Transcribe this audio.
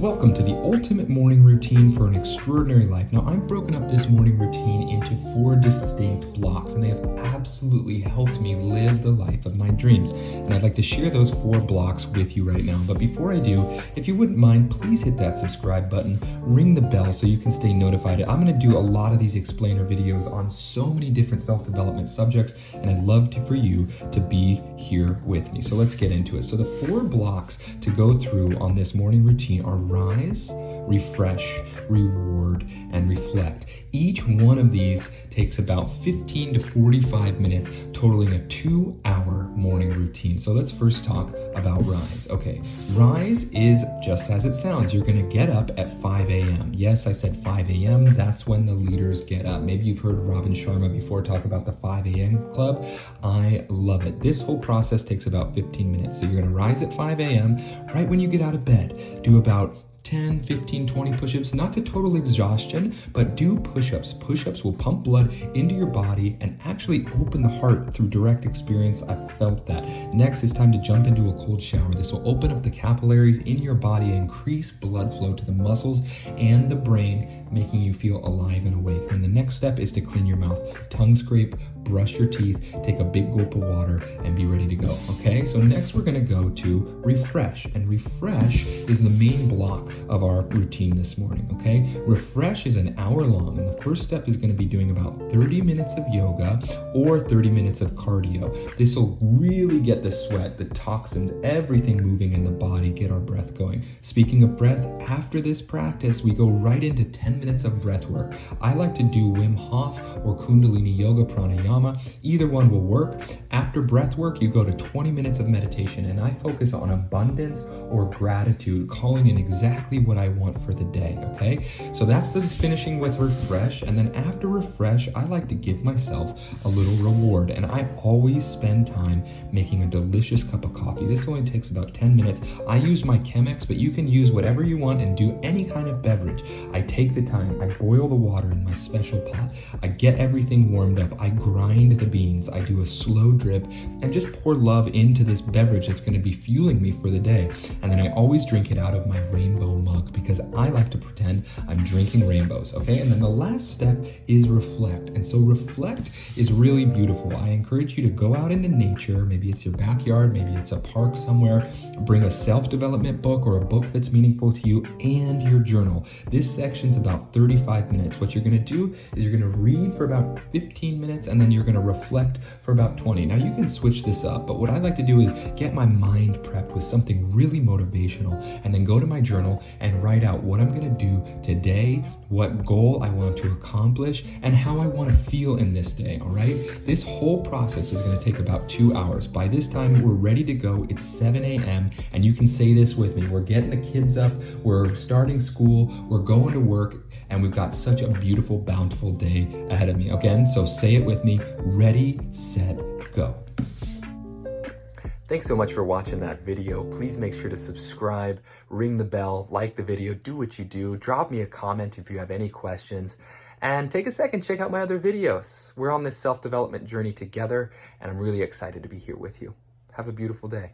Welcome to the ultimate morning routine for an extraordinary life. Now, I've broken up this morning routine into 4 distinct blocks, and they have absolutely helped me live the life of my dreams. And I'd like to share those 4 blocks with you right now. But before I do, if you wouldn't mind, please hit that subscribe button, ring the bell so you can stay notified. I'm going to do a lot of these explainer videos on so many different self-development subjects, and I'd love for you to be here with me. So let's get into it. So the 4 blocks to go through on this morning routine are rise, refresh, reward, and reflect. Each one of these takes about 15 to 45 minutes, totaling a 2-hour morning routine. So let's first talk about rise. Okay, rise is just as it sounds. You're gonna get up at 5 a.m. Yes, I said 5 a.m. That's when the leaders get up. Maybe you've heard Robin Sharma before talk about the 5 a.m. club. I love it. This whole process takes about 15 minutes. So you're gonna rise at 5 a.m. right when you get out of bed. Do about 10, 15, 20 push-ups, not to total exhaustion, but do push-ups. Push-ups will pump blood into your body and actually open the heart through direct experience. I've felt that. Next, it's time to jump into a cold shower. This will open up the capillaries in your body and increase blood flow to the muscles and the brain, making you feel alive and awake. And the next step is to clean your mouth, tongue scrape, brush your teeth, take a big gulp of water, and be ready to go. Okay, so next we're gonna go to refresh. And refresh is the main block of our routine this morning, okay? Refresh is an hour long, and the first step is gonna be doing about 30 minutes of yoga or 30 minutes of cardio. This will really get the sweat, the toxins, everything moving in the body, get our breath going. Speaking of breath, after this practice, we go right into 10 minutes of breath work. I like to do Wim Hof or Kundalini Yoga pranayama. Either one will work. After breath work, you go to 20 minutes of meditation, and I focus on abundance or gratitude, calling in exactly what I want for the day, okay? So that's the finishing with refresh, and then after refresh, I like to give myself a little reward, and I always spend time making a delicious cup of coffee. This only takes about 10 minutes. I use my Chemex, but you can use whatever you want and do any kind of beverage. I take the time, I boil the water in my special pot, I get everything warmed up, I grind the beans, I do a slow drip, and just pour love into this beverage that's gonna be fueling me for the day. And then I always drink it out of my rainbow mug because I like to pretend I'm drinking rainbows, okay? And then the last step is reflect. And so reflect is really beautiful. I encourage you to go out into nature. Maybe it's your backyard, maybe it's a park somewhere. Bring a self-development book or a book that's meaningful to you and your journal. This section's about 35 minutes. What you're gonna do is you're gonna read for about 15 minutes and then you're gonna reflect for about 20. Now you can switch this up, but what I like to do is get my mind prepped with something really motivational and then go to my journal and write out what I'm gonna do today, what goal I want to accomplish, and how I wanna feel in this day, all right? This whole process is gonna take about 2 hours. By this time, we're ready to go. It's 7 a.m. and you can say this with me. We're getting the kids up, we're starting school, we're going to work, and we've got such a beautiful, bountiful day ahead of me. Again, so say it with me, ready, set, go. Thanks so much for watching that video. Please make sure to subscribe, ring the bell, like the video, do what you do. Drop me a comment if you have any questions. And take a second, check out my other videos. We're on this self-development journey together, and I'm really excited to be here with you. Have a beautiful day.